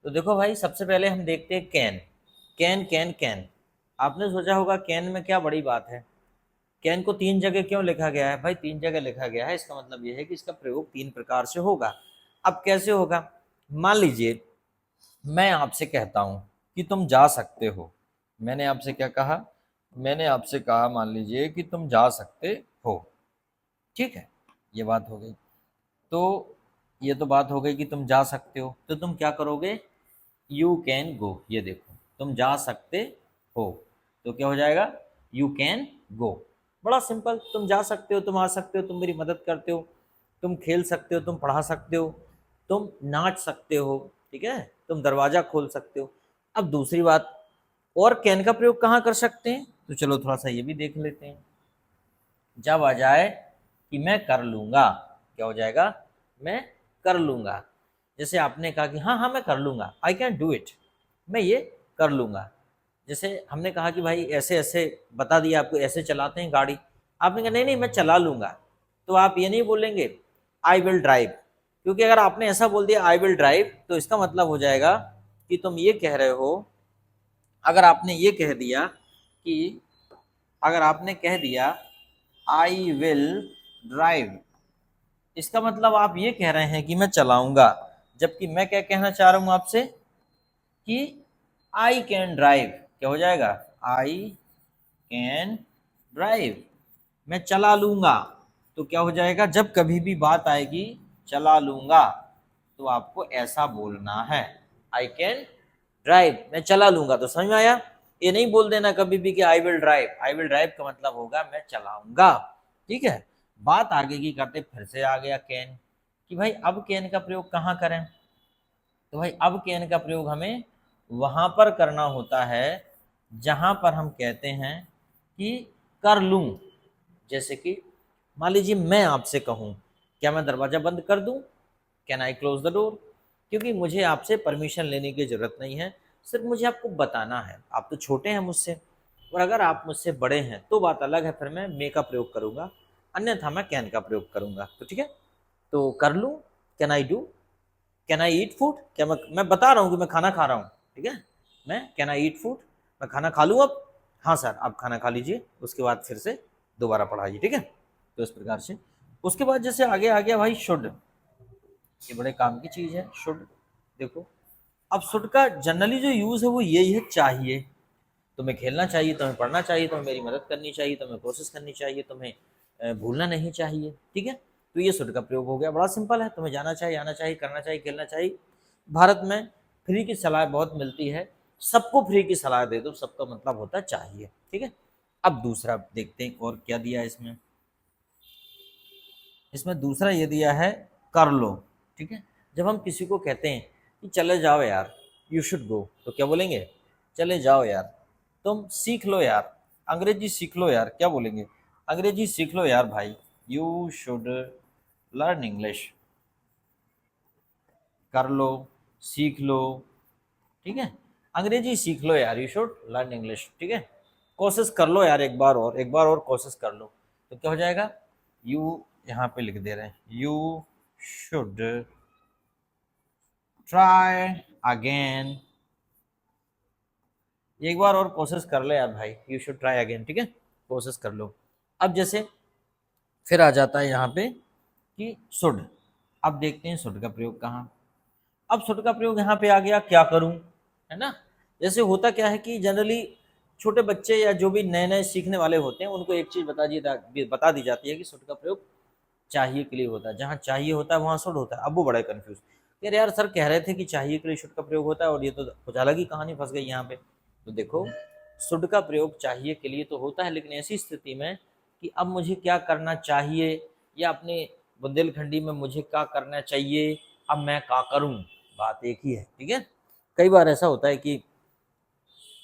तो देखो भाई, सबसे पहले हम देखते हैं कैन। Can can can. आपने सोचा होगा कैन में क्या बड़ी बात है। कैन को 3 जगह क्यों लिखा गया है भाई? 3 जगह लिखा गया है, इसका मतलब यह है कि इसका प्रयोग 3 प्रकार से होगा। अब कैसे होगा? मान लीजिए मैं आपसे कहता हूं कि तुम जा सकते हो। मैंने आपसे क्या कहा? मैंने आपसे कहा मान लीजिए कि तुम जा सकते हो। ठीक है, ये बात हो गई। तो ये तो बात हो गई कि तुम जा सकते हो, तो तुम क्या करोगे? You can go. ये देखो, तुम जा सकते हो तो क्या हो जाएगा? You can go. बड़ा सिंपल। तुम जा सकते हो, तुम आ सकते हो, तुम मेरी मदद करते हो, तुम खेल सकते हो, तुम पढ़ा सकते हो, तुम नाच सकते हो, ठीक है, तुम दरवाजा खोल सकते हो। अब दूसरी बात, और कैन का प्रयोग कहाँ कर सकते हैं? तो चलो थोड़ा सा ये भी देख लेते हैं। जब आ जाए कि मैं कर लूंगा, क्या हो जाएगा? मैं कर लूंगा। जैसे आपने कहा कि हाँ हाँ मैं कर लूंगा, आई कैन डू इट, मैं ये कर लूंगा। जैसे हमने कहा कि भाई ऐसे ऐसे बता दिया आपको, ऐसे चलाते हैं गाड़ी। आपने कहा नहीं नहीं मैं चला लूंगा, तो आप ये नहीं बोलेंगे आई विल ड्राइव, क्योंकि अगर आपने ऐसा बोल दिया आई विल ड्राइव तो इसका मतलब हो जाएगा कि तुम ये कह रहे हो। अगर आपने ये कह दिया कि अगर आपने कह दिया आई विल ड्राइव, इसका मतलब आप ये कह रहे हैं कि मैं चलाऊंगा। जबकि मैं क्या कहना चाह रहा हूं आपसे कि आई कैन ड्राइव। क्या हो जाएगा? आई कैन ड्राइव, मैं चला लूंगा। तो क्या हो जाएगा? जब कभी भी बात आएगी चला लूंगा, तो आपको ऐसा बोलना है, आई कैन ड्राइव, मैं चला लूंगा। तो समझ में आया? ये नहीं बोल देना कभी भी कि I will drive. I will drive का मतलब होगा मैं चलाऊंगा। ठीक है, बात आगे की करते फिर से आ गया कैन, कि भाई अब कैन का प्रयोग कहाँ करें? तो भाई अब कैन का प्रयोग हमें वहां पर करना होता है जहां पर हम कहते हैं कि कर लूं। जैसे कि मान लीजिए मैं आपसे कहूं, क्या मैं दरवाजा बंद कर दूं? Can I close the door? क्योंकि मुझे आपसे परमिशन लेने की जरूरत नहीं है, सिर्फ मुझे आपको बताना है। आप तो छोटे हैं मुझसे, और अगर आप मुझसे बड़े हैं तो बात अलग है, फिर मैं मे का प्रयोग करूंगा, अन्यथा मैं कैन का प्रयोग करूंगा। तो ठीक है, तो कर लूं, can I do, can I eat food? क्या मैं बता रहा हूँ कि मैं खाना खा रहा हूँ, ठीक है, मैं कैन आई ईट फूड, मैं खाना खा लूँ अब? हाँ सर, आप खाना खा लीजिए, उसके बाद फिर से दोबारा पढ़ाइए। ठीक है, तो इस प्रकार से। उसके बाद जैसे आगे आ गया भाई शुड। ये बड़े काम की चीज है शुड। देखो, अब शुड का जनरली जो यूज है वो यही है, चाहिए। तुम्हें खेलना चाहिए, तुम्हें पढ़ना चाहिए, तुम्हें मेरी मदद करनी चाहिए, तुम्हें कोशिश करनी चाहिए, तुम्हें भूलना नहीं चाहिए। ठीक है, तो ये शुड का प्रयोग हो गया, बड़ा सिंपल है। तुम्हें जाना चाहिए, आना चाहिए, करना चाहिए, खेलना चाहिए। भारत में फ्री की सलाह बहुत मिलती है, सबको फ्री की सलाह दे दो, सबका मतलब होता है चाहिए। ठीक है, अब दूसरा देखते हैं और क्या दिया है इसमें। इसमें दूसरा ये दिया है कर लो। ठीक है, जब हम किसी को कहते हैं कि चले जाओ यार, यू शुड गो, तो क्या बोलेंगे? चले जाओ यार, तुम सीख लो यार, अंग्रेजी सीख लो यार, क्या बोलेंगे? अंग्रेजी सीख लो यार भाई, यू शुड लर्न इंग्लिश। कर लो, सीख लो, ठीक है, अंग्रेजी सीख लो यार, यू शुड लर्न इंग्लिश। ठीक है, कोशिश कर लो यार, एक बार और, एक बार और कोशिश कर लो। तो क्या हो जाएगा? यू, यहाँ पे लिख दे रहे हैं, यू शुड ट्राई अगेन। एक बार और कोशिश कर ले यार भाई, यू शुड ट्राई अगेन। ठीक है, कोशिश कर लो। अब जैसे फिर आ जाता है यहाँ पे कि शुड। अब देखते हैं शुड का प्रयोग कहाँ। अब शुड का प्रयोग यहाँ पे आ गया, क्या करूँ, है ना। जैसे होता क्या है कि जनरली छोटे बच्चे या जो भी नए नए सीखने वाले होते हैं उनको एक चीज बता दी जाती है कि शुड का प्रयोग चाहिए के लिए होता है। जहाँ चाहिए होता है वहाँ शुड होता है। अब वो बड़ा कंफ्यूज, यार सर कह रहे थे कि चाहिए के लिए शुड का प्रयोग होता है, और ये तो कुछ अलग ही कहानी फंस गई यहाँ पे। तो देखो, शुड का प्रयोग चाहिए के लिए तो होता है, लेकिन ऐसी स्थिति में कि अब मुझे क्या करना चाहिए, या अपने बुंदेलखंडी में मुझे क्या करना चाहिए, अब मैं क्या करूं, बात एक ही है। ठीक है, कई बार ऐसा होता है कि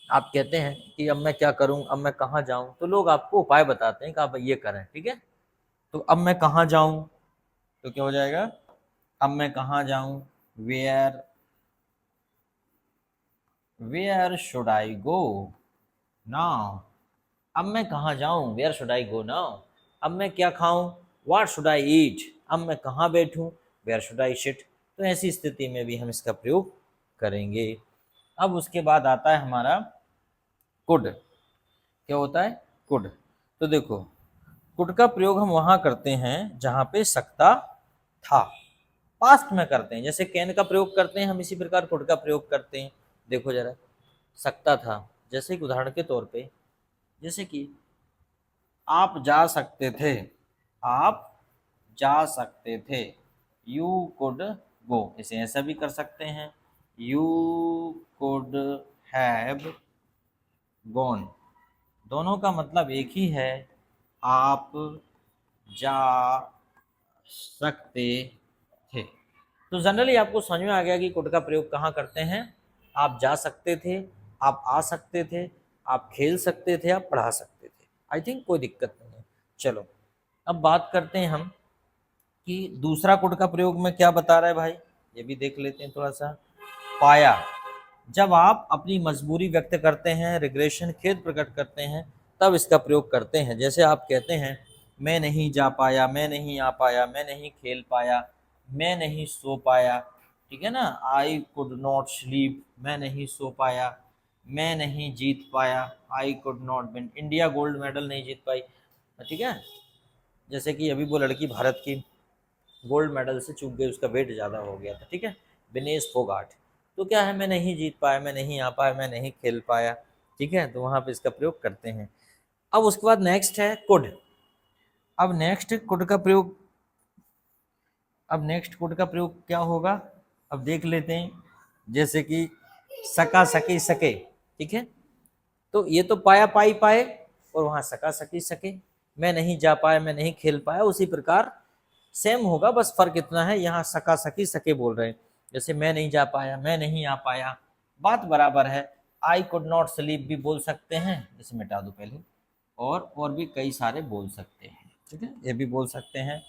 आप कहते हैं कि अब मैं क्या करूं, अब मैं कहाँ जाऊं, तो लोग आपको उपाय बताते हैं कि आप ये करें। ठीक है, तो अब मैं कहाँ जाऊं, तो क्या हो जाएगा? अब मैं कहाँ जाऊं, where where should I go now. अब मैं कहाँ जाऊं, where should I go now. अब मैं क्या खाऊं, व्हाट शुड आई ईट। अब मैं कहाँ बैठूं, वेयर शुड आई सिट। तो ऐसी स्थिति में भी हम इसका प्रयोग करेंगे। अब उसके बाद आता है हमारा कुड। क्या होता है? कुड। तो देखो, कुड का प्रयोग हम वहां करते हैं जहां पे सकता था, पास्ट में करते हैं। जैसे कैन का प्रयोग करते हैं हम, इसी प्रकार कुड का प्रयोग करते हैं। देखो जरा, सकता था, जैसे कि उदाहरण के तौर पे, जैसे कि आप जा सकते थे, आप जा सकते थे, यू कुड गो। इसे ऐसा भी कर सकते हैं, यू कुड हैव गॉन। दोनों का मतलब एक ही है, आप जा सकते थे। तो जनरली आपको समझ में आ गया कि कुड का प्रयोग कहाँ करते हैं। आप जा सकते थे, आप आ सकते थे, आप खेल सकते थे, आप पढ़ा सकते थे। आई थिंक कोई दिक्कत नहीं है। चलो, अब बात करते हैं हम कि दूसरा कुड का प्रयोग में क्या बता रहा है भाई, ये भी देख लेते हैं थोड़ा सा। पाया, जब आप अपनी मजबूरी व्यक्त करते हैं, रिग्रेशन, खेद प्रकट करते हैं, तब इसका प्रयोग करते हैं। जैसे आप कहते हैं, मैं नहीं जा पाया, मैं नहीं आ पाया, मैं नहीं खेल पाया, मैं नहीं सो पाया। ठीक है ना, आई कुड नॉट स्लीप, मैं नहीं सो पाया, मैं नहीं जीत पाया, I could not win, India gold medal नहीं जीत पाई। ठीक है, जैसे कि अभी वो लड़की भारत की गोल्ड मेडल से चूक गई, उसका वेट ज़्यादा हो गया था। ठीक है, विनेश फोगाट। तो क्या है, मैं नहीं जीत पाया, मैं नहीं आ पाया, मैं नहीं खेल पाया। ठीक है, तो वहाँ पे इसका प्रयोग करते हैं। अब उसके बाद नेक्स्ट है कुड। अब नेक्स्ट कुड का प्रयोग, अब नेक्स्ट कुड का प्रयोग क्या होगा, अब देख लेते हैं। जैसे कि सका, सके, सके। ठीक है, तो ये तो पाया, पाई, पाए, और वहाँ सका, सकी, सके। मैं नहीं जा पाया, मैं नहीं खेल पाया, उसी प्रकार सेम होगा, बस फर्क इतना है, यहाँ सका, सकी, सके बोल रहे हैं। जैसे मैं नहीं जा पाया, मैं नहीं आ पाया, बात बराबर है। आई कुड नॉट स्लीप भी बोल सकते हैं, जैसे मिटा दो पहले, और भी कई सारे बोल सकते हैं। ठीक है, ये भी बोल सकते हैं,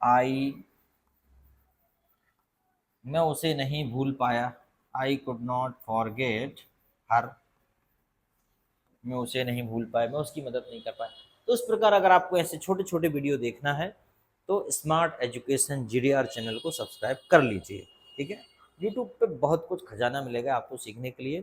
आई, मैं उसे नहीं भूल पाया, आई कुड नॉट फॉरगेट हर, मैं उसे नहीं भूल पाया, मैं उसकी मदद नहीं कर पाया। तो इस प्रकार अगर आपको ऐसे छोटे छोटे वीडियो देखना है तो स्मार्ट एजुकेशन जीडीआर चैनल को सब्सक्राइब कर लीजिए। ठीक है, यूट्यूब पे बहुत कुछ खजाना मिलेगा आपको सीखने के लिए।